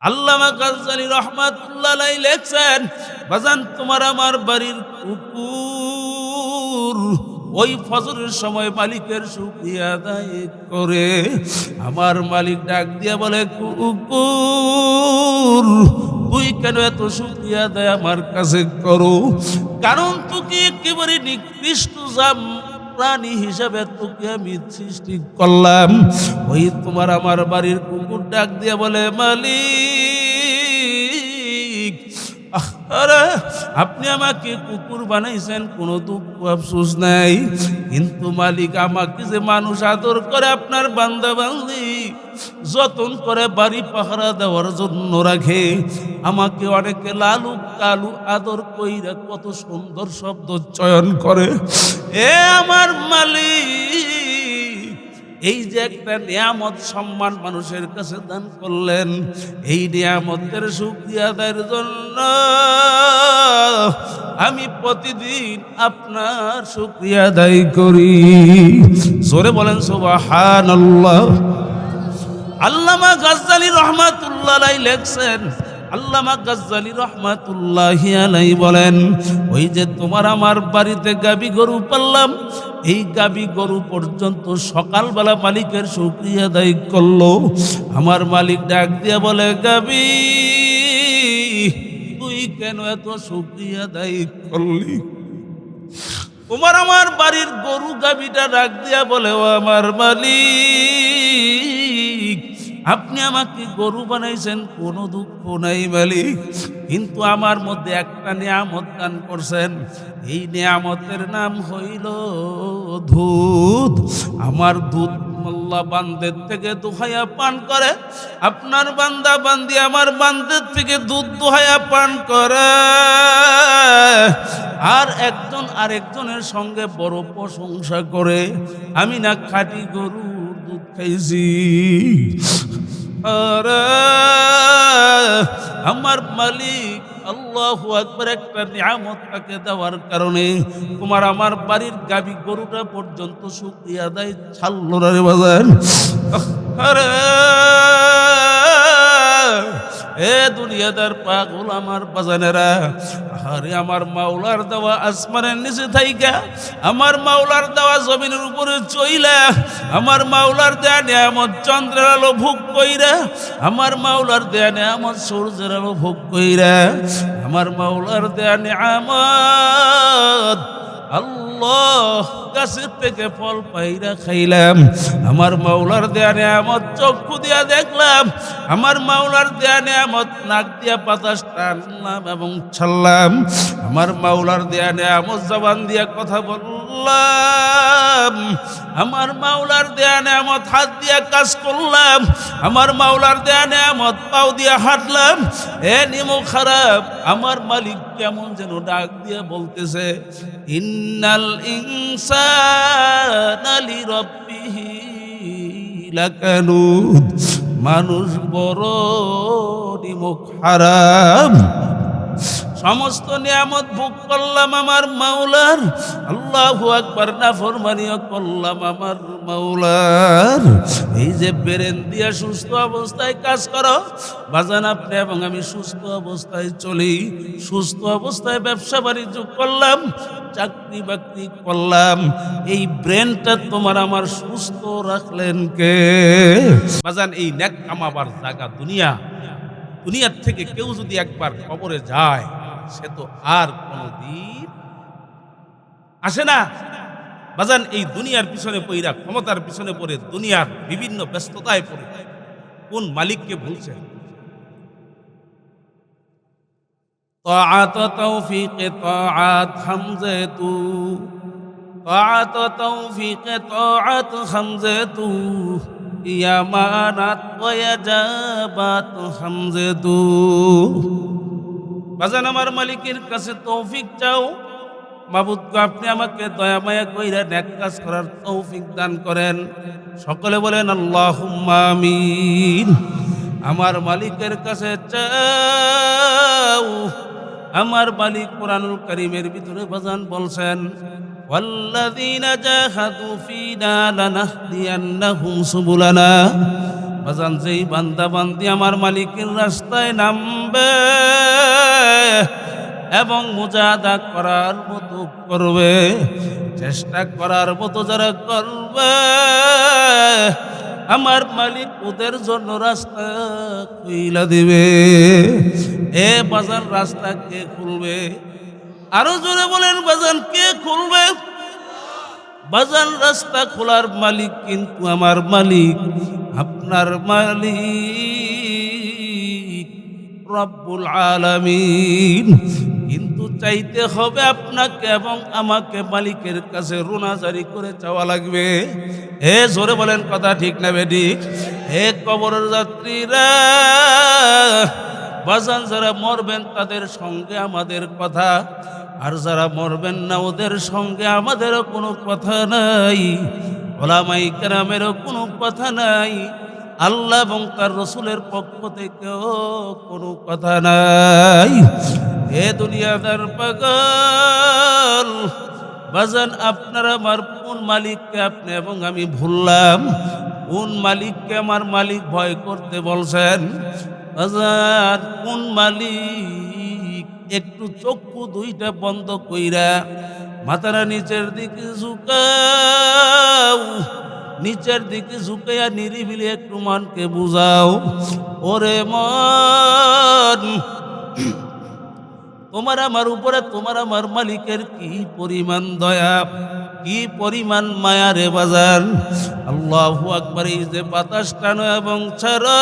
আল্লামা গাজ্জালী রহমাতুল্লাহ আলাইহি লেখছেন, বাজান তোমার আমার বাড়ির কুকুর ওই ফজরের সময় মালিকের শুকরিয়া আদায় করে। আমার মালিক ডাক দিয়া বলে, কুকুর তুই কেন এত শুকরিয়া আদায় আমার কাছে করো? কারণ তোকে একেবারে নিকৃষ্ট প্রাণী হিসাবে তোকে আমি সৃষ্টি করলাম। ওই তোমার আমার বাড়ির কুকুর ডাক দিয়া বলে, মালিক আরে আপনি আমাকে কুকুর বানাইছেন, কোনো দুঃখ আফসোস নাই, কিন্তু মালিক আমাকে যে মানুষ আদর করে আপনার বান্দা বান্দি যতন করে বাড়ি পাহারা দেওয়ার জন্য রাখে, আমাকে অনেকে লালু কালু আদর কইরা কত সুন্দর শব্দ চয়ন করে। এ আমার মালিক, এই যে একটা নিয়ামত সম্মান মানুষের কাছে দান করলেন, এই নিয়ামতের শুকরিয়া আদায়ের জন্য আমি প্রতিদিন আপনার শুকরিয়া আদায় করি। জোরে বলেন সুবহানাল্লাহ। আল্লামা গাজ্জালী রহমাতুল্লাহ আলাইহি লেখছেন, আল্লামা গাজ্জালী রহমাতুল্লাহি আলাইহি বলেন, ওই যে তোমার আমার বাড়িতে গাবি গরু পাললাম, এই গাবি গরু পর্যন্ত সকালবেলা মালিকের শুকরিয়া আদায় করলো। আমার মালিক ডাক দিয়া বলে, গাবি তুই কেন এত শুকরিয়া আদায় করলি? তোমার আমার বাড়ির গরু গাবিটা ডাক দিয়া বলে, ও আমার মালিক আপনি আমাকে গরু বানাইছেন, কোনো দুঃখ নাই মালিক, কিন্তু আমার মধ্যে একটা নিয়ামত দান করছেন, এই নিয়ামতের নাম হইল দুধ। আমার দুধ আল্লাহ বান্দের থেকে দুহাইয়া পান করে, আপনার বান্দা বান্দি আমার বান্দের থেকে দুধ দুহাইয়া পান করে, আর একজন আরেকজনের সঙ্গে বড় প্রশংসা করে, আমি না খাঁটি গরুর দুধ খাইছি। আরে আমার মালিক আল্লাহু আকবার, একটা নিয়ামত তাকে দেওয়ার কারণে তোমার আমার বাড়ির গাবি গরুটা পর্যন্ত শুকরিয়া আদায় ছাড়লো না রে বাজান। আরে এ দুনিয়াদার পাগল আমার বাজানেরা, আরে আমার মাওলার দেওয়া আসমানের নিচে থাইকা, আমার মাওলার দেওয়া জমিনের উপরে চইলা, আমার মাওলার দেয়া নিয়ামত চন্দ্রের আলো ভোগ কইরা, আমার মাওলার দেয়া নিয়ামত সূর্যের আলো ভোগ কইরা, আমার মাওলার দেয়া নিয়ামত আল্লাহ গাছের থেকে ফল পাইরা খাইলাম, আমার মাওলার দেয়া নিয়ামত চক্ষু দিয়া দেখলাম, আমার মাওলার দেয়া নিয়ামত নাক দিয়া বাতাস টানলাম এবং ছাড়লাম, আমার মাওলার দেয়া নিয়ামত জবান দিয়া কথা বললাম, আমার মাওলার দেয়া নিয়ামত হাত দিয়া কাজ করলাম, আমার মাওলার দেয়া নিয়ামত পাও দিয়া হাঁটলাম। এ নিমো খারাপ, আমার মালিক কেমন যেন ডাক দিয়ে বলতেছে, ইন্নাল ইনসানা লিরাব্বিহি লাকানুদ, মানুষ বড় নিমো খারাপ। সমস্ত নিয়ামত ভোগ করলাম আমার মাওলার, আল্লাহু আকবার, নাফরমানিও করলাম আমার মাওলার। এই যে ব্রেন দিয়া সুস্থ অবস্থায় কাজ করো বাজান, আপনি এবং আমি সুস্থ অবস্থায় চলি, সুস্থ অবস্থায় ব্যবসা বাণিজ্য করলাম, চাকরি বাকরি করলাম, এই ব্রেনটা তোমার আমার সুস্থ রাখলেন কে? বাজান এই নেক কামাবার জায়গা দুনিয়া, দুনিয়ার থেকে কেউ যদি একবার কবরে যায় সে তো আর কোনদিন আসে না। বাজান এই দুনিয়ার পিছনে পইরা, ক্ষমতার পিছনে পড়ে, দুনিয়ার বিভিন্ন ব্যস্ততায় পড়ে কোন মালিককে ভুলছে? তাআত তৌফিক তাআত হামজাতু, তাআত তৌফিক তাআত হামজাতু, ইয়ামানাত ওয়া ইয়াজাবাত হামজাতু। বাজান আমার মালিকের কাছে তৌফিক চাও, মাবুদ আপনি আমাকে দয়া মায়া কইরা নেক কাজ করার তৌফিক দান করেন। সকলে বলেন আল্লাহুম্মা আমিন। আমার মালিকের কাছে চাও। আমার মালিক কোরআনুল কারীমের ভিতরে বাজান বলছেন, ওয়াল্লাযীনা জাহাদু ফীনা লানাহদিয়ান্নাহুম সুবুলানা বাজান যেই বান্দা বান্দি আমার মালিকের রাস্তায় নামবে এবং মুজাহাদা করার মতো করবে, চেষ্টা করার মতো যারা করবে, আমার মালিক ওদের জন্য রাস্তা খুইলা দিবে। এ বাজান রাস্তা কে খুলবে? আরো জোরে বলেন বাজান কে খুলবে? বাজান রাস্তা খোলার মালিক কিন্তু আমার মালিক, আপনার মালিক রব্বুল আলামিন। কিন্তু চাইতে হবে আপনাকে এবং আমাকে মালিকের কাছে রোনাজারি করে চাওয়া লাগবে। এ জোরে বলেন কথা ঠিক না বেঠিক? হে কবরের যাত্রীরা, বাজান যারা মরবেন তাদের সঙ্গে আমাদের কথা, আর যারা মরবেন না ওদের সঙ্গে আমাদেরও কোনো কথা নাই, ওলামাই কেরামেরও কোনো কথা নাই, আল্লাহ এবং তার রসুলের পক্ষ থেকেও কোনো কথা নাই। এ দুনিয়াদার পাগল বাজান, আপনার আমার কোন মালিককে আপনি এবং আমি ভুললাম? কোন মালিককে আমার মালিক ভয় করতে বলছেন? বাজান কোন মালিক? একটু চক্ষু দুইটা বন্ধ কইরা মাথাটা নিচের দিকে ঝুঁকাও, নিচের দিকে ঝুঁকাইয়া নিরিবিলি একটু মনকে বুঝাও। ওরে মন, তোমার আমার উপরে তোমার আমার মালিকের কি পরিমাণ দয়া, কি পরিমাণ মায়া রে বাজান। আল্লাহু আকবার। এই যে বাতাস টানো এবং ছাড়া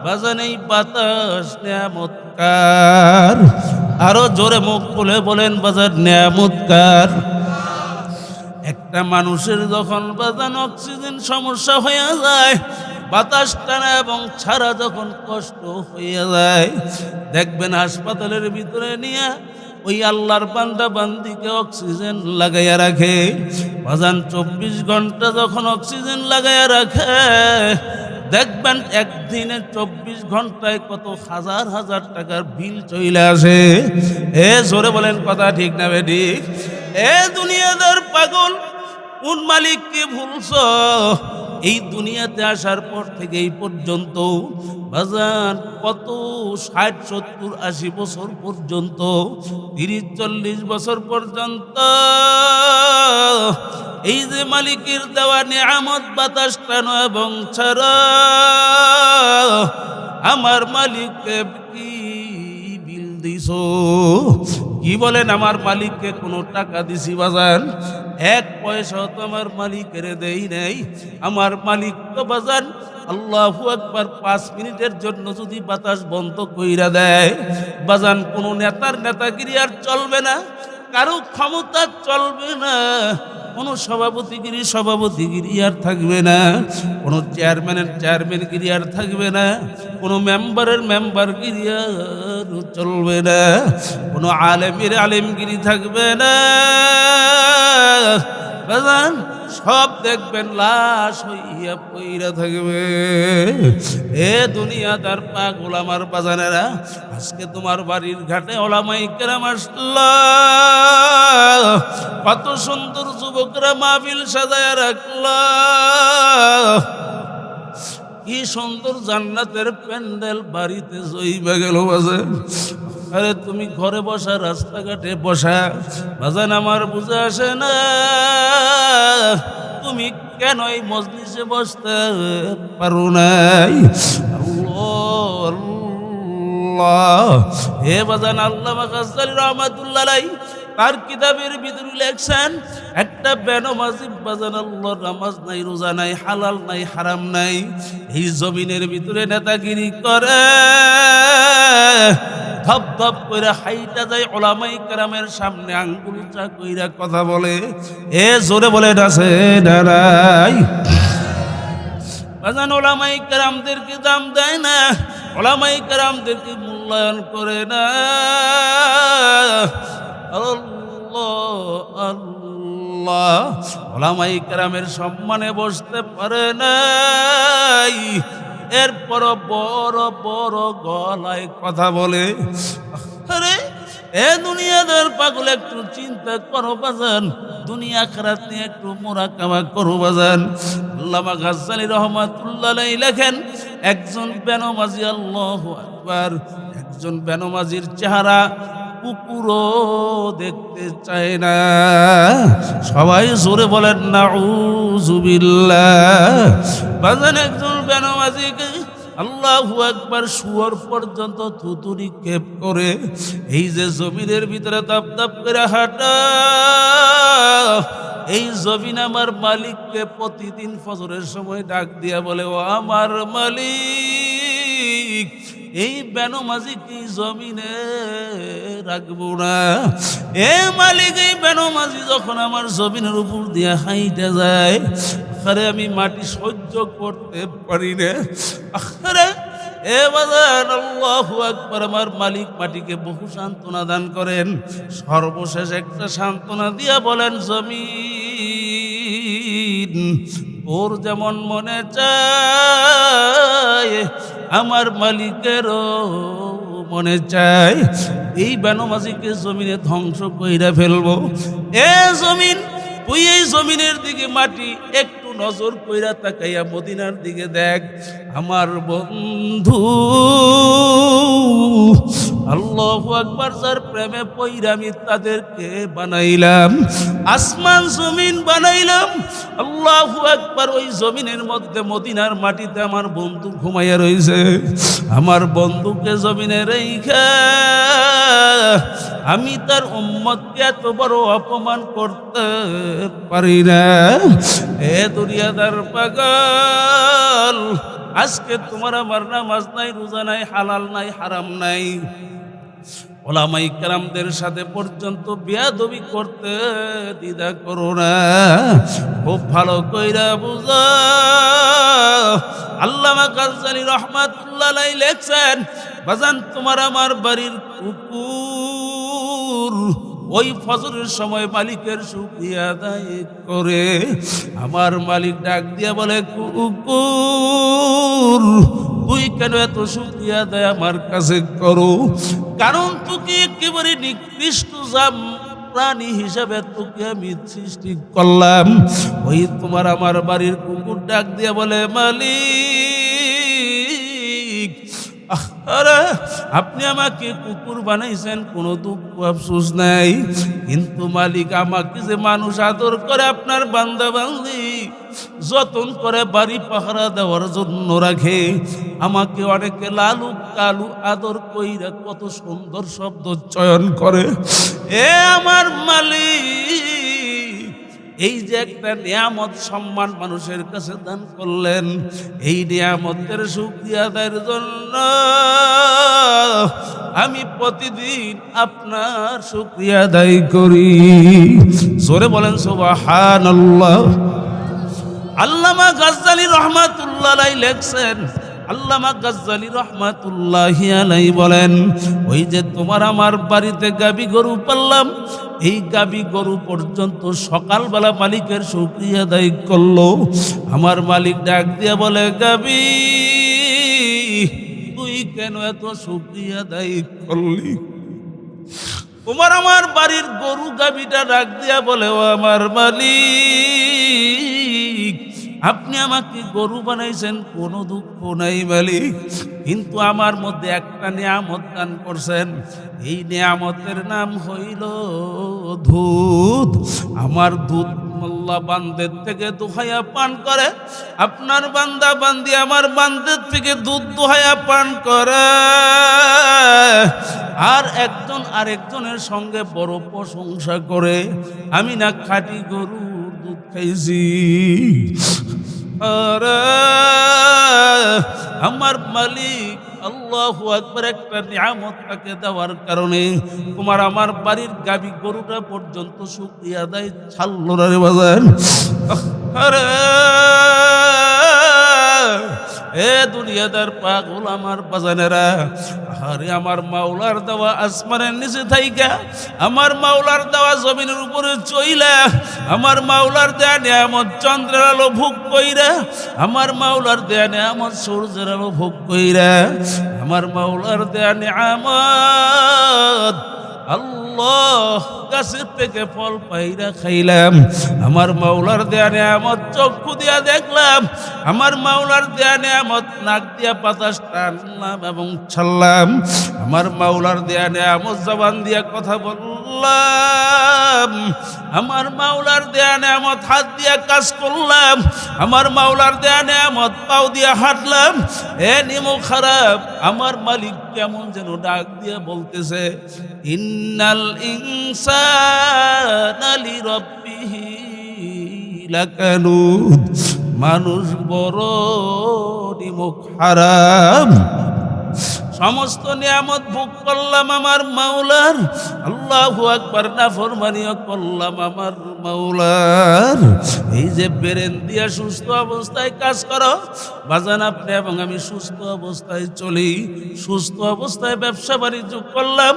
বাজান, এই বাতাস নিয়ামতকার। আরো জোরে মুখ খুলে বলেন বাজান নিয়ামতকার। একটা মানুষের যখন বাজান অক্সিজেন সমস্যা হয়ে যায়, বাতাস টানা এবং ছাড়া যখন কষ্ট হয়ে যায়, দেখবেন হাসপাতালের ভিতরে নিয়ে ওই আল্লাহর বান্দা বান্দিকে অক্সিজেন লাগাইয়া রাখে। বাজান 24 ঘন্টা যখন অক্সিজেন লাগাইয়া রাখে, দেখবেন একদিনে 24 ঘন্টায় কত হাজার হাজার টাকার বিল চলে আসে। এ জোরে বলেন কথা ঠিক না বেঠিক? এ দুনিয়াদার পাগল, কোন মালিককে ভুলছ? এই দুনিয়াতে আসার পর থেকে এই পর্যন্ত বাজান কত 60, 70, 80 বছর পর্যন্ত, 30, 40 বছর পর্যন্ত এই যে মালিকের দেওয়া নিয়ামত বাতাস টানো এবং ছাড়া আমার মালিককে কি বিল দিছ? কি বলেন? আমার মালিককে কোনো টাকা দিছি বাজান? 1 পয়সাও তো আমার মালিকের দেই নাই। আমার মালিক তো বাজান আল্লাহু আকবার 5 মিনিটের জন্য যদি বাতাস বন্ধ কইরা দেয় বাজান, কোনো নেতার নেতাগিরি আর চলবে না, কারো ক্ষমতা চলবে না, কোনো সভাপতিগিরি আর থাকবে না, কোনো চেয়ারম্যানের চেয়ারম্যানগিরি আর থাকবে না, কোনো মেম্বারের মেম্বারগিরি আর চলবে না, কোনো আলেমের আলেমগিরি থাকবে না। বাজান সব দেখবেন লাশ হইয়া পইরা থাকবে। এ দুনিয়াদার পাগল আমার বাজানেরা, আজকে তোমার বাড়ির ঘাটে ওলামায়ে কেরাম আসলো, কত সুন্দর যুবকরা মাহফিল সাজায়া রাখলো, কি সুন্দর জান্নাতের প্যান্ডেল বাড়িতে জইবা গেল বাজান। আরে তুমি ঘরে বসা, রাস্তাঘাটে বসা বাজান, আমার বুঝে আসে না তুমি কেন এই মজলিসে বসতে পারো নাই? আল্লাহ আল্লাহ। হে বাজান, আল্লামা গাজ্জালী রাহমাতুল্লাহ আলাইহি তার কিতাবের ভিতরে লেখছেন, একটা বেনামাজি বাজান আল্লাহর নামাজ নাই, রোজা নাই, হালাল নাই, হারাম নাই, এই জমিনের ভিতরে নেতাগিরি করে, ধপ ধপ করে হাইটা যায় ওলামায়ে কেরামের সামনে, আঙ্গুল চা কইরা কথা বলে। এ জোরে বলে আছে দাঁড়াই বাজান, ওলামায়ে কেরামদেরকে দাম দেয় না, ওলামায়ে কেরামদেরকে মূল্যায়ন করে না। আল্লাহ আল্লাহ, ওলামায়ে কেরামের সম্মানে বসতে পারে নাই, এরপর বড় বড় গলায় কথা বলে। আরে এ দুনিয়াদার পাগল, একটু চিন্তা করো বাজান, দুনিয়া আখিরাত নিয়ে একটু মুরাকাবা করো বাজান। আল্লামা গাজ্জালী রহমাতুল্লাহ আলাইহি লেখেন, একজন বেনমাজি, আল্লাহু আকবার, একজন বেনমাজির চেহারা কুকুরও দেখতে চায় না। সবাই জোরে বলেন নাউযুবিল্লাহ। বাজান, একজন বেনমাজিকে আল্লাহু আকবার শুয়োর পর্যন্ত থুতু নিক্ষেপ করে এই যে জমিনের ভিতরে তাপ তাপ করে হাঁটা, এই জমিন আমার মালিককে প্রতিদিন ফজরের সময় ডাক দিয়া বলে, ও আমার মালিক, এই বেনমাজি কি জমিনে রাখবো না? এ মালিক, এই বেনমাজি যখন আমার জমিনের উপর দিয়া হাইটা যায়, আরে আমি মাটি সহ্য করতে পারি না। আরে এ বাজান, আল্লাহু আকবার, আমার মালিক মাটিকে বহু সান্ত্বনা দান করেন। সর্বশেষ একটা সান্ত্বনা দিয়া বলেন, জমিন ওর যেমন মনে চায় আমার মালিকেরও মনে চায় এই বেনমাজিকে জমিনে ধ্বংস কইরা ফেলবো। এ জমিন, তুই এই জমিনের দিকে মাটি একটু নজর কইরা তাকাইয়া মদিনার দিকে দেখ। আমার বন্ধু আল্লাহু আকবার, যার প্রেমে পইরা আমি তাদেরকে বানাইলাম, আসমান জমিন বানাইলাম। আল্লাহু আকবার, ওই জমিনের মধ্যে মদিনার মাটিতে আমার বন্ধু ঘুমাইয়া রইছে। আমার বন্ধুকে জমিনে রেখা আমি তার উম্মতকে এত বড় অপমান করতে পারি না। এ দুনিয়াদার পাগল, আজকে তোমার আমার নামাজ নাই, রোজা নাই, হালাল নাই, হারাম নাই, ওলামায়ে কেরামদের সাথে পর্যন্ত বেয়াদবি করতে দ্বিধা করো না। খুব ভালো কইরা বুঝা। আল্লামা গাজ্জালী রহমাতুল্লাহ আলাইহি লেখছেন, বাজান, তোমার আমার বাড়ির কুকুর ওই ফজরের সময় মালিকের শুকরিয়া আদায় করে। আমার মালিক ডাক দিয়া বলে, কুকুর, তুই কেন এত শুকরিয়া আদায় আমার কাছে করো? কারণ তোকে একেবারে নিকৃষ্ট প্রাণী হিসাবে তোকে আমি সৃষ্টি করলাম। ওই তোমার আমার বাড়ির কুকুর ডাক দিয়া বলে, মালিক, আরে আপনি আমাকে কুকুর বানাইছেন, কোনো দুঃখ আফসোস নাই, কিন্তু মালিক আমাকে যে মানুষ আদর করে, আপনার বান্দা বান্দি যতন করে বাড়ি পাহারা দেওয়ার জন্য রাখে, আমাকে অনেকে লালু কালু আদর কইরা কত সুন্দর শব্দ চয়ন করে। এ আমার মালিক, এই যে একটা নিয়ামত সম্মান মানুষের কাছে দান করলেন, এই নিয়ামতের শুকরিয়া আদায়ের জন্য আমি প্রতিদিন আপনার শুকরিয়া আদায় করি। জোরে বলেন সুবহানাল্লাহ। আল্লামা গাজ্জালী রহমাতুল্লাহ আলাইহি লেখছেন, আল্লামা গাজ্জালী রহমাতুল্লাহি আলাইহি বলেন, ওই যে তোমার আমার বাড়িতে গাবি গরু পাললাম, এই গাবি গরু পর্যন্ত সকালবেলা মালিকের শুকরিয়া আদায় করলো। আমার মালিক ডাক দিয়া বলে, গাবি, তুই কেন এত শুকরিয়া আদায় করলি? তোমার আমার বাড়ির গরু গাবিটা ডাক দিয়া বলে, ও আমার মালিক, আপনি আমাকে গরু বানাইছেন, কোনো দুঃখ নাই মালিক, কিন্তু আমার মধ্যে একটা নিয়ামত দান করছেন, এই নিয়ামতের নাম হইল দুধ। আমার দুধ আল্লাহ বান্দের থেকে দুহাইয়া পান করে, আপনার বান্দা বান্দি আমার বান্দের থেকে দুধ দুহাইয়া পান করে, আর একজন আরেকজনের সঙ্গে বড় প্রশংসা করে, আমি না খাঁটি গরুর দুধ খাইছি। আমার মালিক আল্লাহু আকবার একটা নিয়ামত তাকে দেওয়ার কারণে তোমার আমার বাড়ির গাবি গরুটা পর্যন্ত শুকরিয়া আদায় ছাড়লো না রে বাজান। আরে এ দুনিয়াদার পাগল আমার বাজানেরা, আরে আমার মাওলার দেওয়া আসমানের নিচে থাইকা, আমার মাওলার দেওয়া জমিনের উপরে চইলা, আমার মাওলার দেয়া নিয়ামত চন্দ্রের আলো ভোগ কইরা, আমার মাওলার দেয়া নিয়ামত সূর্যের আলো ভোগ কইরা, আমার মাওলার দেয়া নিয়ামত আল্লাহ গাছের থেকে ফল পাইরা খাইলাম, আমার মাওলার দেয়া নেয়ামত চক্ষু দিয়া দেখলাম, আমার মাওলার দেয়া নেয়ামত নাক দিয়া বাতাস টানলাম এবং ছাড়লাম, আমার মাওলার দেয়া নেয়ামত জবান দিয়া কথা বললাম, আমার মাওলার দেয়া নেয়ামত হাত দিয়া কাজ করলাম, আমার মাওলার দেয়া নেয়ামত পাও দিয়া হাঁটলাম। এ নিমো খারাপ, আমার মালিক কেমন যেন ডাক দিয়ে বলতেছে, ইন্নাল ইনসানা লিরাব্বিহি লাকানুদ, মানুষ বড় নিমুখ হারাম। সমস্ত নিয়ামত ভোগ করলাম আমার মাওলার, আল্লাহু আকবার, নাফরমানিও করলাম আমার মাওলার। এই যে ব্রেন দিয়া সুস্থ অবস্থায় কাজ করো বাজান, আপনি এবং আমি সুস্থ অবস্থায় চলি, সুস্থ অবস্থায় ব্যবসা বাণিজ্য করলাম,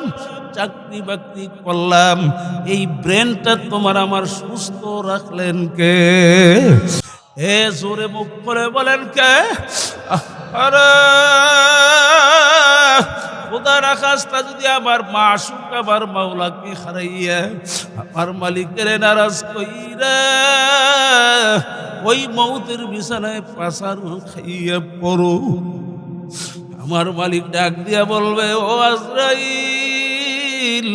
চাকরি বাকরি করলাম, এই ব্রেনটা তোমার আমার সুস্থ রাখলেন কে? এ জোরে মুখ করে বলেন কে? আরে খোদার আকাশটা যদি আমার মাসুক আমার মাওলাকে হারাইয়া আমার মালিকের নারাজ কইরা ওই মৌতের বিছানায় পাছার খাইয়া পড়ো, আমার মালিক ডাক দিয়া বলবে, ও আজরাইল,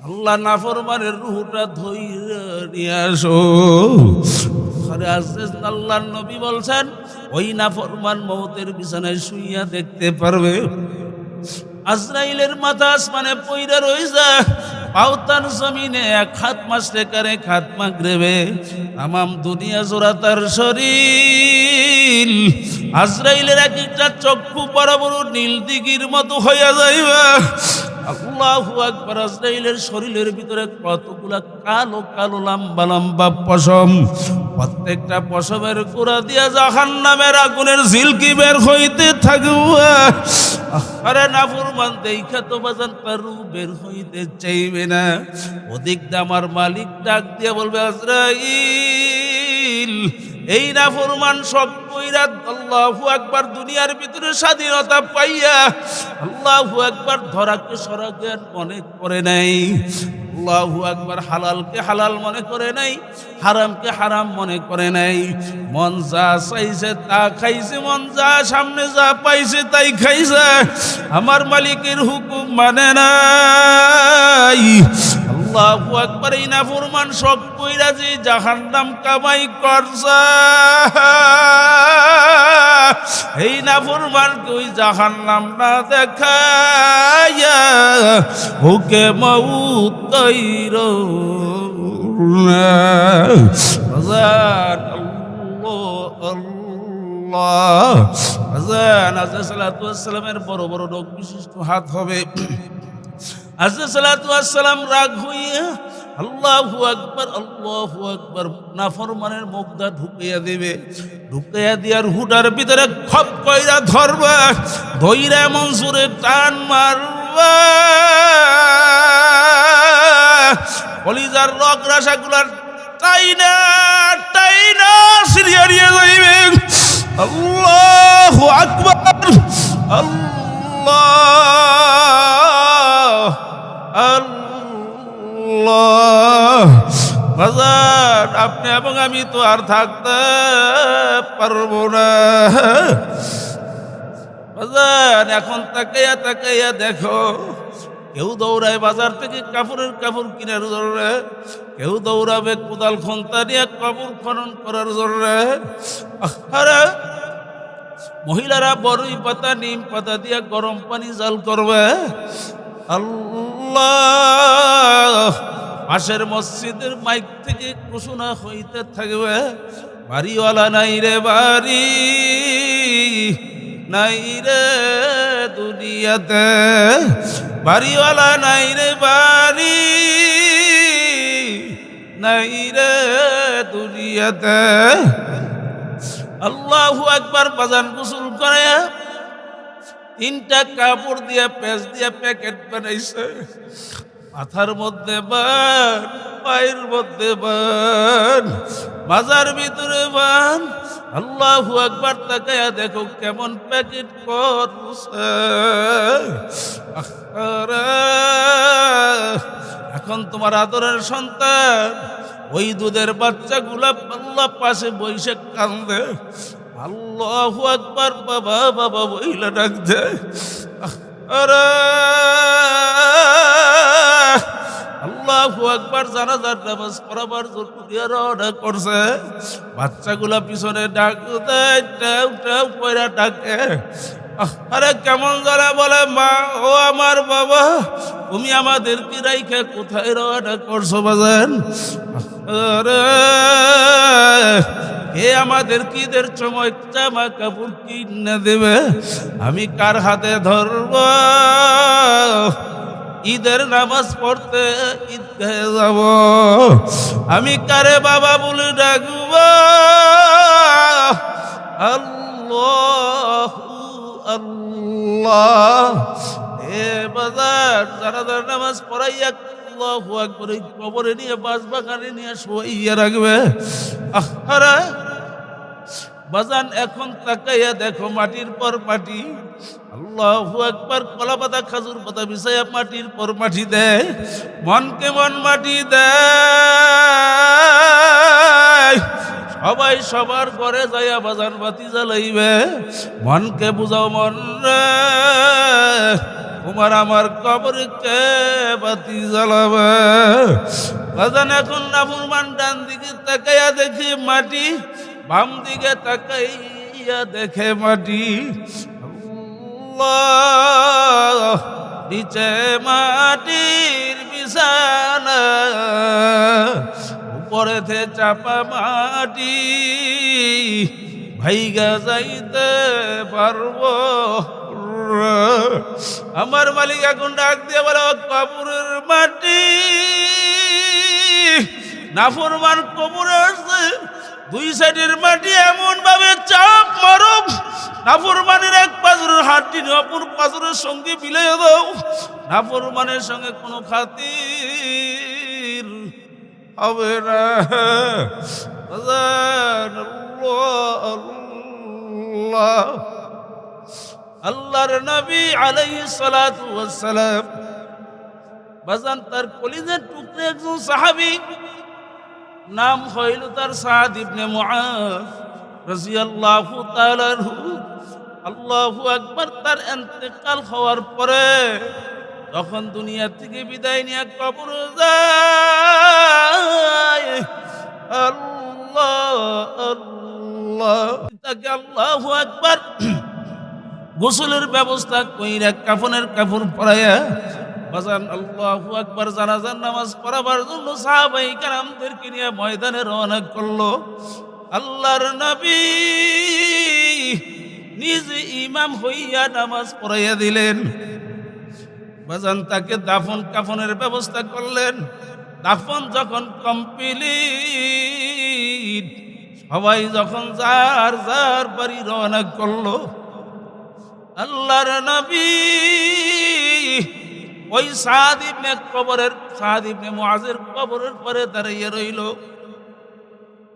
আল্লাহ নাফরমানের রূহটা ধইরা নিয়ে আসো। আল্লাহর নবী বলছেন, ওই নাফরমান মৌতের বিছানায় শুইয়া দেখতে পারবে আজরাইলের মাথা আসমানে পইরা রইজা, পাওতার জমিনে এক হাত মাশরিকার এক হাত মাগরিবে, তামাম দুনিয়া জোড়া তার শরীর। আজরাইলের এক একটা চক্ষু বড় বড় নীল দিঘির মতো হইয়া যাইবা। আল্লাহু আকবার। আজরাইলের শরীরের ভিতরে কতগুলা কালো কালো লম্বা লম্বা পশম, প্রত্যেকটা পশমের গোড়া দিয়া জাহান্নামের আগুনের ঝিলকি বের হইতে থাকবে। আরে নাফরমান দেখা তো বাজান পারু বের হইতে চাইবে না। ওদিক দিয়ে আমার মালিক ডাক দিয়ে বলবে, আজরাইল, এই নাফরমান সব কইরা আল্লাহু আকবার দুনিয়ার ভিতরে স্বাধীনতা পাইয়া আল্লাহু আকবার ধরাকে সরাকে মনে করে নাই, আল্লাহু আকবার হালালকে হালাল মনে করে নাই, হারামকে হারাম মনে করে নাই। মন যা চাইছে তা খাইছে, মন যা সামনে যা পাইছে তাই খাইছে, আমার মালিকের হুকুম মানে নাই। আল্লাহু আকবার। এই নাফরমান সব কইরা যে জাহান্নাম কামাই করছে, এই নাফরমানকে ওই জাহান্নাম না দেখাইয়া ওকে মউত কইরো না। আযান আল্লাহ আল্লাহ। আযান আযরাইল সাল্লাল্লাহু আলাইহি ওয়াসাল্লামের বড় বড় নখ বিশিষ্ট হাত হবে। আযরাইল সাল্লাল্লাহু আলাইহি ওয়াসাল্লাম রাগ হইয়া আল্লাহু আকবার নাফরমানের মুখটা ঢুকাইয়া দিবে। ঢুকাইয়া দিয়ার হুডার ভিতরে খপ কইরা ধরবা, ধইরা এমন জোরে টান মারবা, কলিজার রগ রাশাগুলার টাইনা টাইনা সিরিয়া নিয়ে যাইবে। আল্লাহু আকবার। আল্লাহ আল্লাহ। বাজার আপনি এবং আমি তো আর থাকতে পারবো না। বাজার এখন তাকাইয়া তাকাইয়া দেখো, কেউ দৌড়ায় বাজার থেকে কাপড়ের কাপড় কিনার জন্য, কেউ দৌড়াবে কোদাল খন্তা নিয়ে কবর খনন করার জন্য। আরে মহিলারা বড়ই পাতা নিম পাতা দিয়ে গরম পানি জাল করবে। আল্লাহ। পাশের মসজিদের মাইক থেকে ঘোষণা হইতে থাকবে, বাড়িওয়ালা নাই রে বাড়ি, নাই রে দুনিয়াতে, বাড়িওয়ালা নাই রে বাড়ি, নাই রে দুনিয়াতে। আল্লাহু আকবার। বাজান গোসল করে তিনটা কাপড় দিয়ে পেঁচ দিয়ে প্যাকেট বানাইছে, মাথার মধ্যে বান, পায়ের মধ্যে বান, মাজার ভিতরে বান, আল্লাহু আকবার, তাকায়া দেখো কেমন প্যাকেট করছে। আরে, এখন তোমার আদরের সন্তান ওই দুধের বাচ্চাগুলা আল্লাহ পাশে বইসে কান্দে, আল্লাহু আকবার, বাবা বাবা বইলা ডাক দেয়। আরে আল্লাহু আকবার, জানাজার নামাজ পড়াবার জন্য রওনা করছে। বাচ্চাগুলা পিছনে ডাক দেয়, টাউ টাউ কইরা ডাকে। আরে কেমন যারা বলে, মা ও আমার বাবা, তুমি আমাদের কি রাইখা কোথায় রওনা করছো বাজান? আরে হে আমাদের ঈদের সময় জামা কাপড় কিনে দেবে, আমি কার হাতে ধরব? ঈদের নামাজ পড়তে ঈদগাহে যাব, আমি কারে বাবা বলে ডাকব? আল্লাহ আল্লাহ। এ বাজার জানাজার নামাজ পড়াইয়া আল্লাহু আকবার কবরে নিয়ে বাঁশবাগানে নিয়ে শোয়াইয়া রাখবে। আহারা বাজান, এখন তাকাইয়া দেখো মাটির পর মাটি। আল্লাহু আকবার, কলা পাতা খাজুর পাতা বিছাইয়া মাটির পর মাটি দেয়, মনকে মন মাটি দেয়। সবাই সবার ঘরে যাইয়া বাজান বাতি জ্বালাইবে, মনকে বুঝাও মন রে, তোমার আমার কবরে কে বাতি জ্বালাবে? বাজান এখন নাফরমান ডান দিকে তাকাইয়া দেখি মাটি, বাম দিকে তাকাইয়া দেখে মাটি। আল্লাহ, নিচে মাটির বিছানা, উপরেতে চাপা মাটি, ভাইগা যাইতে পারবো? আমার মালিক এখন ডাক দিয়ে বলে, কবরের মাটি, নাফরমান কবরে আসছে, দুই সাইডের মাটি এমন ভাবে চাপ মারো, নাফরমানের এক পাজরের হাড্ডি অপর পাজরের সঙ্গে মিলিয়ে দাও, নাফরমানের সঙ্গে কোনো খাতির হবে না। আল্লাহ, আল্লাহর নবী আলাইহিস সালাতু ওয়াস সালাম বাজান তার কলিজার টুকরে একজন সাহাবী, নাম হইল তার সাদ ইবনে মুআজ রাদিয়াল্লাহু তাআলা আনহু। আল্লাহু আকবার, তার ইন্তেকাল হওয়ার পরে যখন দুনিয়া থেকে বিদায় নিয়ে কবরে যায়, আল্লাহ আল্লাহ, তাকে আল্লাহু আকবার গোসলের ব্যবস্থা কইরা কাফনের কাপড় পরাইয়া বাজান আল্লাহু আকবার জানাজার নামাজ পড়াবার জন্য সাহাবায়ে কেরামদেরকে নিয়ে ময়দানে রওনা করলো। আল্লাহর নবী নিজে ইমাম হইয়া নামাজ পড়াইয়া দিলেন। বাজান তাকে দাফন কাফনের ব্যবস্থা করলেন। দাফন যখন কমপ্লিট, সবাই যখন যার যার বাড়ি রওনা করলো, আল্লাহর নবী ওই সাদ ইবনে মুআজের কবরের পরে দাঁড়িয়ে রইল।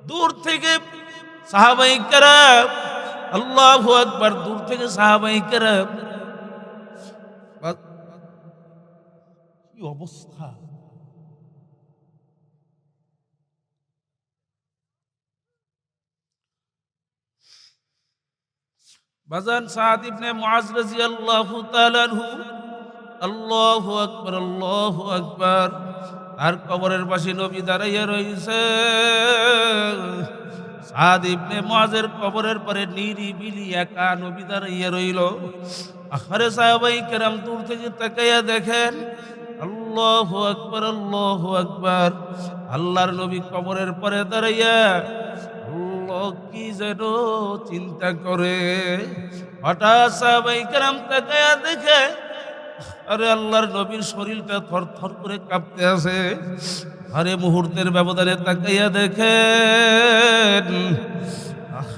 দূর থেকে সাহাবায়ে কেরাম, আল্লাহু আকবার, দূর থেকে সাহাবায়ে কেরাম, কি অবস্থা! বাজান সাদ ইবনে মুআজ রাদিয়াল্লাহু তাআলা আনহু, আল্লাহু আকবার আল্লাহু আকবার, আর কবরের পাশে নবী দাঁড়াইয়া রইছে। সাদ ইবনে মুআজের কবরের পরে নিরিবিলি একা নবী দাঁড়াইয়া রইল। আখরে সাহাবায়ে কেরাম দূর থেকে তাকাইয়া দেখেন, আল্লাহু আকবার আল্লাহু আকবার, আল্লাহর নবী কবরের পরে দাঁড়াইয়া কি যেন চিন্তা করে। হঠাৎ সাহাবায়ে কেরাম তাকায়া দেখে, আরে আল্লাহর নবীর শরীরটা থর থর করে কাঁপতে আছে। আরে মুহূর্তের ব্যবধানে তাকাইয়া দেখেন,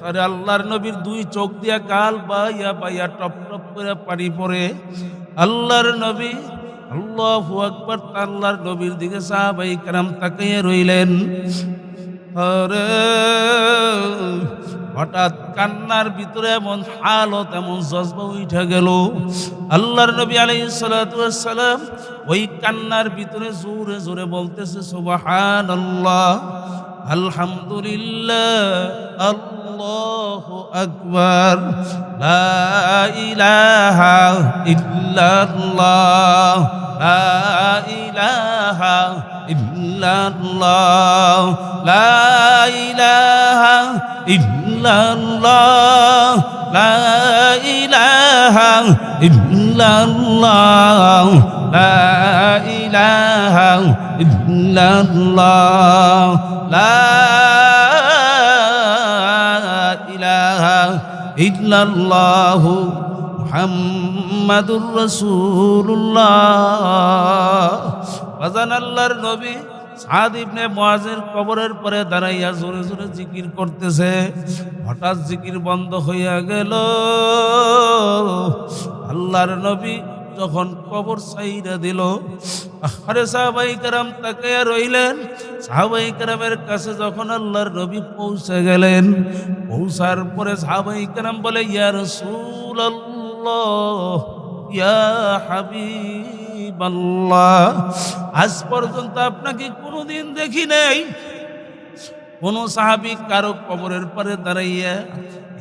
আরে আল্লাহর নবীর দুই চোখ দিয়া গাল বাইয়া বাইয়া টপ টপ করে পানি পড়ে। আল্লাহর নবী, আল্লাহু আকবার, আল্লাহর নবীর দিকে সাহাবায়ে কেরাম তাকাইয়া রইলেন। আরে হঠাৎ কান্নার ভিতরে এমন হালত, এমন জজবা উঠে গেল। আল্লাহর নবী আলাইহিস সালাতু ওয়াস সালাম ওই কান্নার ভিতরে জোরে জোরে বলতেছে সুবহানাল্লাহ, আলহামদুলিল্লাহ, আল্লাহু আকবার, লা ইলাহা ইল্লাল্লাহ, লা ইলাহা ইল্লাল্লাহ, লা ইলাহা ইল্লাল্লাহ, লা ইলাহা ইল্লাল্লাহ, লা ইলাহা ইল্লাল্লাহ, লা ইলাহা ইল্লাল্লাহ, মুহাম্মাদুর রাসূলুল্লাহ। বাজান আল্লাহর নবী সাদ ইবনে মুআযের কবরের পরে দাঁড়াইয়া জোরে জোরে জিকির করতেছে। হঠাৎ জিকির বন্ধ হইয়া গেল। আল্লাহর নবী যখন কবর ছাইরা দিল, আরে সাহাবায়ে কেরাম তাকায়া রইলেন। সাহাবায়ে কেরামের কাছে যখন আল্লাহর নবী পৌঁছে গেলেন, পৌঁছার পরে সাহাবায়ে কেরাম বলে, ইয়া রাসূলুল্লাহ, ইয়া হাবিবাল্লাহ, আজ পর্যন্ত আপনাকে কোনোদিন দেখি নাই কোন সাহাবী কারো কবরের পারে দাঁড়াইয়া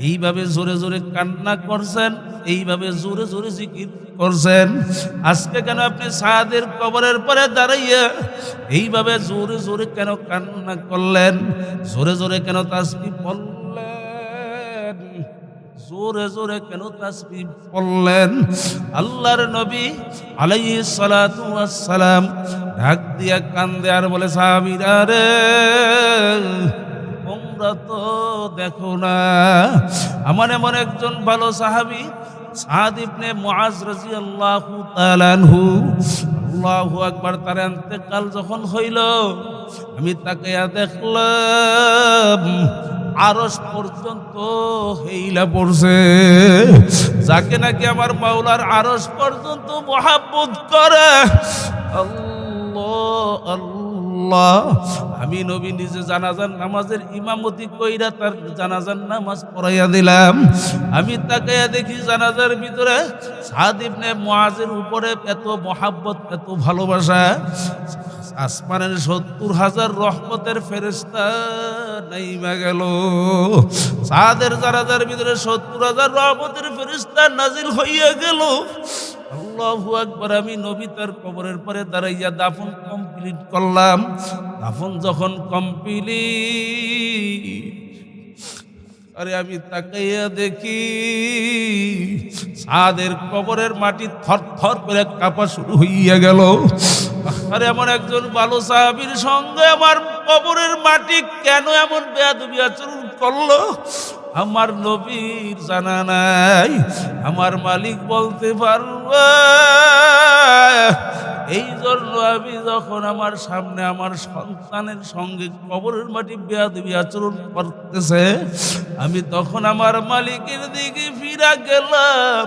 এইভাবে জোরে জোরে কান্না করছেন, এইভাবে জোরে জোরে জিকির করছেন। আজকে কেন আপনি সাদের কবরের পারে দাঁড়াইয়া এইভাবে জোরে জোরে কেন কান্না করলেন? জোরে জোরে কেন তাসবিহ পড়লেন? জোরে জোরে কেন তাসবিহ পড়লেন? আল্লাহর নবী আলাইহিস সালাতু ওয়াস সালাম ডাক দিয়া কান্দে আর বলে, সাহাবীরা রে, তোমরা তো দেখো না আমার এমন একজন ভালো সাহাবী সাদ ইবনে মুআজ রাদিয়াল্লাহু তাআলা আনহু, আল্লাহু আকবার, তার ইন্তেকাল যখন হইল, আমি তাকায়া দেখলাম আরশ পর্যন্ত হেইলা পড়ছে। যাকে নাকি আমার মাওলার আরশ পর্যন্ত মহব্বত করে, আল্লাহ আল্লাহ। আমি নবী নিজে জানাজার নামাজের ইমামতি কইরা তার জানাজার নামাজ পড়াইয়া দিলাম। আমি তাকাইয়া দেখি জানাজার ভিতরে সাদ ইবনে মুআজের উপরে এত মহব্বত, এত ভালোবাসা, আসমানের ৭০,০০০ রহমতের ফেরেশতা নাইমা গেল। সাদের জানাজার ভিতরে ৭০,০০০ রহমতের ফেরেশতা নাজিল হইয়া গেল। আল্লাহু আকবার। আমি নবী তার কবরের পরে দাঁড়াইয়া দাফন কমপ্লিট করলাম। দাফন যখন কমপ্লিট, আরে আমি তাকাইয়া দেখি সাদের কবরের মাটি থর থর করে কাঁপা শুরু হইয়া গেল। আরে এমন একজন ভালো সাহাবীর সঙ্গে আমার কবরের মাটি কেন এমন বেয়াদবি আচরণ করলো আমার নবীর জানা নাই। আমার মালিক বলতে পারবে। এই জন্য আমি যখন আমার সামনে আমার সন্তানের সঙ্গে কবরের মাটি বেয়াদবি আচরণ করতেছে, আমি তখন আমার মালিকের দিকে ফিরা গেলাম।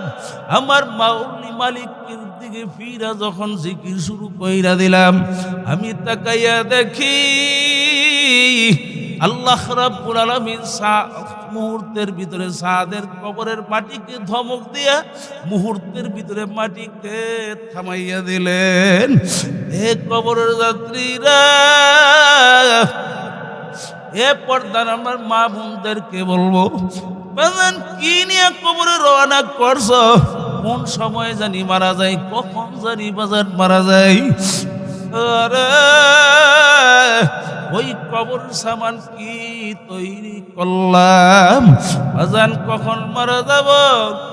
আমার মালিকের দিকে ফিরা যখন জিকির শুরু কইরা দিলাম, আমি তাকাইয়া দেখি আল্লাহ রাব্বুল আলামিন মুহূর্তের ভিতরে সাদের কবরের মাটিকে ধমক দিয়া মুহূর্তের ভিতরে মাটিকে থামাইয়া দিলেন। এ কবরের যাত্রীরা, এ পর্দার আমার মা বোনদেরকে বলবো, কি নিয়ে কবরে রওনা করছ? কোন সময় জানি মারা যায়, কখন জানি বাজার মারা যায়। আরে ওই কবর সামান কি তৈরি করলাম? বাজান কখন মারা যাব,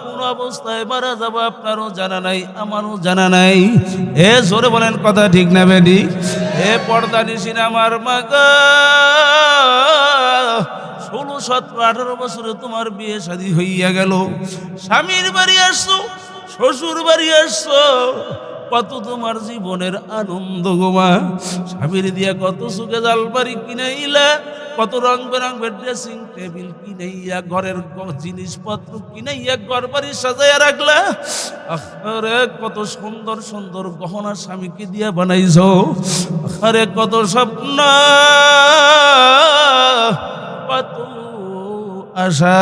কোন অবস্থায় মারা যাব আপনারও জানা নাই, আমারও জানা নাই। এ জোরে বলেন কথা ঠিক না বেডি? এ পর্দা নিশিন আমার মাগা, 16, 17, 18 বছরে তোমার বিয়ে শাদী হইয়া গেল। স্বামীর বাড়ি আসছো, শ্বশুর বাড়ি আসছো, কত তোমার জীবনের আনন্দ গোমা। স্বামীর দিয়া কত সুখে জালবাড়ি কিনাইলা, কত রং বেরঙের ড্রেসিং টেবিল কিনাইয়া, ঘরের জিনিসপত্র কিনাইয়া ঘর বাড়ি সাজাইয়া রাখলা। আরে কত সুন্দর সুন্দর গহনা স্বামীকে দিয়া বানাইছো। আরে কত স্বপ্ন, কত আশা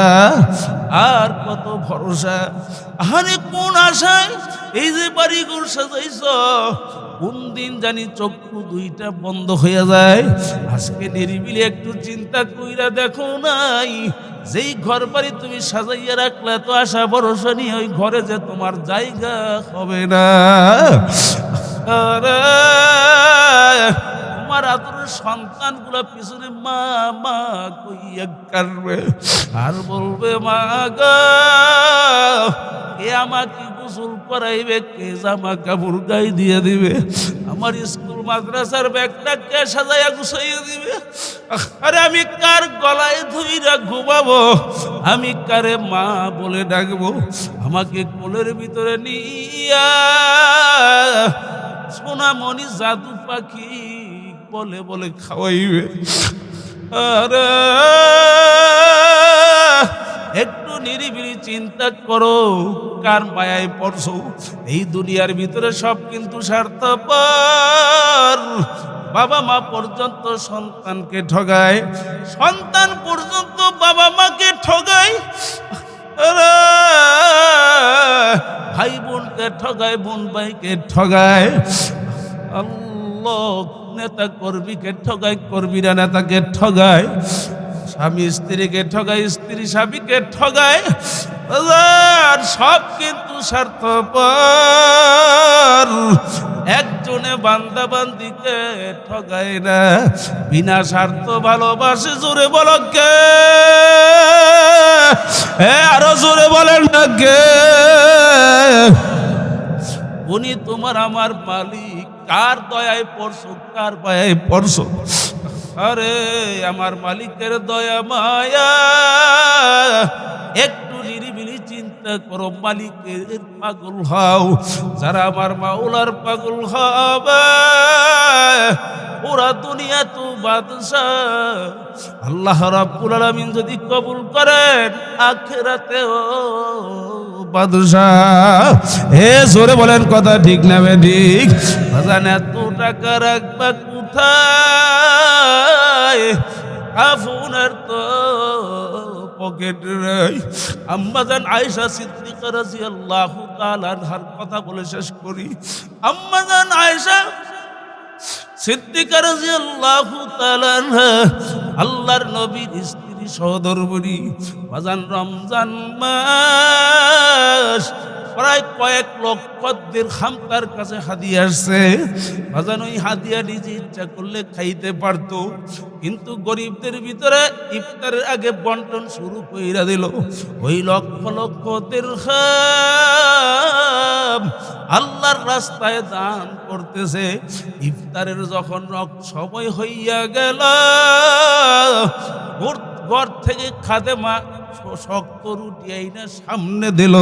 আর কত ভরসা। আরে কোন আশায় এই যে বাড়িঘর সাজাইছ, কোন দিন জানি চক্ষু দুইটা বন্ধ হয়ে যায়। আজকে নিরিবিলি একটু চিন্তা কইরা দেখো নাই, যেই ঘর বাড়ি তুমি সাজাইয়া রাখলে তো আশা ভরসা নিয়ে ওই ঘরে যে তোমার জায়গা হবে না। আরে তোমার আদরের সন্তানগুলা পিছনে মা মা কইয়া কাঁদবে আর বলবে, মা গো কে আমাকে গোসল করাইবে, কে জামা কাপড় গায়ে দিয়ে দিবে, আমার স্কুল মাদ্রাসার ব্যাগটা কে সাজাইয়া গুছাইয়া দিবে। আরে আমি কার গলায় ধইরা ঘুমাবো, আমি কারে মা বলে ডাকবো, আমাকে কোলের ভিতরে নিয়া সোনামণি জাদু পাখি বলে বলে খাওয়াইবে। আরে একটু নিরিবিলি চিন্তা করো, কার মায়ায় পড়ছো। এই দুনিয়ার ভিতরে সব কিন্তু স্বার্থপর। বাবা মা পর্যন্ত সন্তানকে ঠগায়, সন্তান পর্যন্ত বাবা মাকে ঠগায়, ভাই বোনকে ঠগায়, বোন ভাইকে ঠগায়। আল্লাহ নেতা কর্মীকে ঠগায়, কর্মীরা নেতাকে ঠগায়, স্বামী স্ত্রীকে ঠগায়, স্ত্রী স্বামীকে ঠগায়। সব কিন্তু স্বার্থপর। একজনে বান্দা বান্দিকে ঠগায় না, বিনা স্বার্থ ভালোবাসে। জোরে বলো কে? আরো জোরে বলেন না কে? উনি তোমার আমার মালিক। কার দয়ায় পড়ছো, কার মায়ায় পড়ছো? আরে আমার মালিকের দয়া মায়া একটু নিরিবিলি চিন্তা করো। মালিকের পাগল হও, যারা আমার মাওলার পাগল হবে ওরা দুনিয়া তো বাদশাহ। আল্লাহ রাব্বুল আলামিন যদি কবুল করেন আখিরাতেও বাদশাহ। হে জোরে বলেন কথা ঠিক না ঠিক? বাজান এত টাকা রাখবা কোথায়? আপনার তো পকেট নাই। আম্মাজান আয়েশা সিদ্দিকা রাদিয়াল্লাহু তাআলা আনহার কথা বলে শেষ করি। আম্মাজান আয়েশা সিদ্দিকা রাদিয়াল্লাহু তাআলা আনহা আল্লাহর নবীর স্ত্রী সহধর্মিণী। বাজান রমজান মাস প্রায় কয়েক লক্ষ দিরহাম তার কাছে হাদিয়া আসছে। বাজান ওই হাদিয়া নিজে ইচ্ছা করলে খাইতে পারতো, কিন্তু গরিবদের ভিতরে ইফতারের আগে বন্টন শুরু কইরা দিল। ওই লক্ষ লক্ষ দিরহাম আল্লাহর রাস্তায় দান করতেছে। ইফতারের যখন সময় হইয়া গেল, ঘর থেকে খাদেমা শক্ত রুটি আইনা সামনে দিল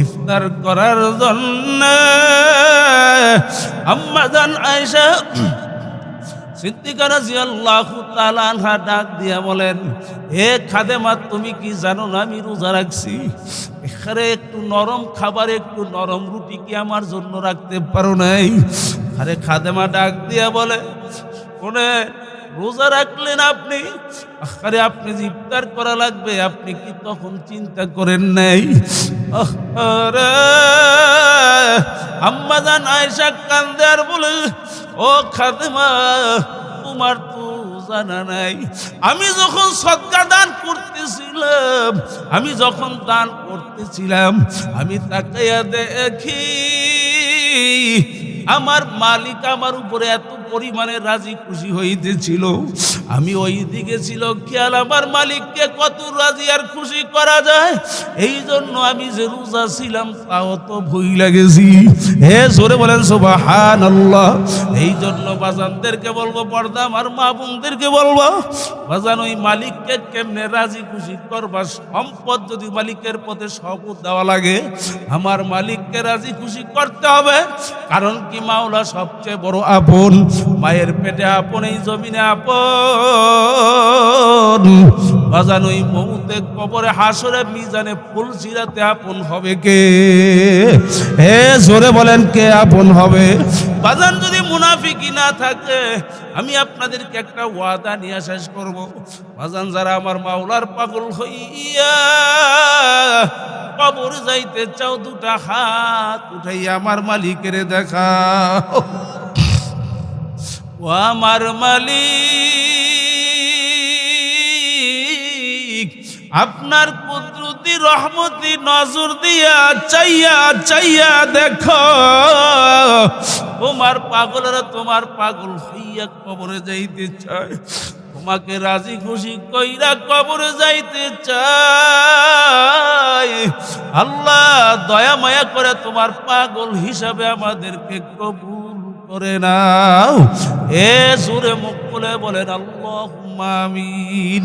ইফতার করার জন্য। আম্মাজান আয়েশা সিদ্দিকা রাদিয়াল্লাহু তাআলা আনহা ডাক দিয়া বলেন, হে খাদেমা তুমি কি জানো না আমি রোজা রাখছি? এখানে একটু নরম খাবার, একটু নরম রুটি কি আমার জন্য রাখতে পারো নাই? আরে খাদেমা ডাক দিয়া বলে, শোনে রোজা রাখলেন আপনি, আরে আপনি যে ইফতার করা লাগবে আপনি কি তখন চিন্তা করেন নাই? আম্মাজান আয়েশা কান্দে আর বলে, ও খাদেমা তোমার তো জানা নাই, আমি যখন সদকা দান করতেছিলাম, আমি যখন দান করতেছিলাম আমি তাকাইয়া দেখি আমার মালিক আমার উপরে এত পরিমাণে রাজি খুশি হইতেছিল। আমি ওই দিকে ছিল খেয়াল, আমার মালিককে কত রাজি আর খুশি করা যায়। এই জন্য আমি যে রোজা ছিলাম তাও তো ভুইলা গেছি। হে জোরে বলেন সুবহানাল্লাহ। এই জন্য বাজানদেরকে বলবো, পর্দা আমার মা বোনদেরকে বলবো, বাজান ওই মালিককে কেমনে রাজি খুশি করবা। সম্পদ যদি মালিকের পথে শপথ দেওয়া লাগে, আমার মালিককে রাজি খুশি করতে হবে। কারণ কি মাওলা সবচেয়ে বড় আপন, মায়ের পেটে আপন, এই জমিনে আপন। বাজান ওই মৌতে কবরে হাসরে মিজানে ফুল সিরাতে আপন হবে কে? হে জোরে বলেন কে আপন হবে? বাজান যদি মুনাফিকি না থাকে, আমি আপনাদেরকে একটা ওয়াদা নিয়ে শেষ করব। বাজান, যারা আমার মাওলার পাগল হইয়া কবর যাইতে চাও, দুটা হাত উঠাইয়া আমার মালিকের দেখাও। ও আমার মালিক, আপনার কুদরতি রহমতি নজর দিয়া চাইয়া চাইয়া দেখো, তোমার পাগলেরা তোমার পাগল হইয়া কবরে যাইতে চায়, তোমাকে রাজি খুশি কইরা কবরে যাইতে চায়। আল্লাহ দয়া মায়া করে তোমার পাগল হিসাবে আমাদেরকে কবুল করে নাও। এ সুরে মুখ খুলে বলেন আল্লাহুম্মা আমিন।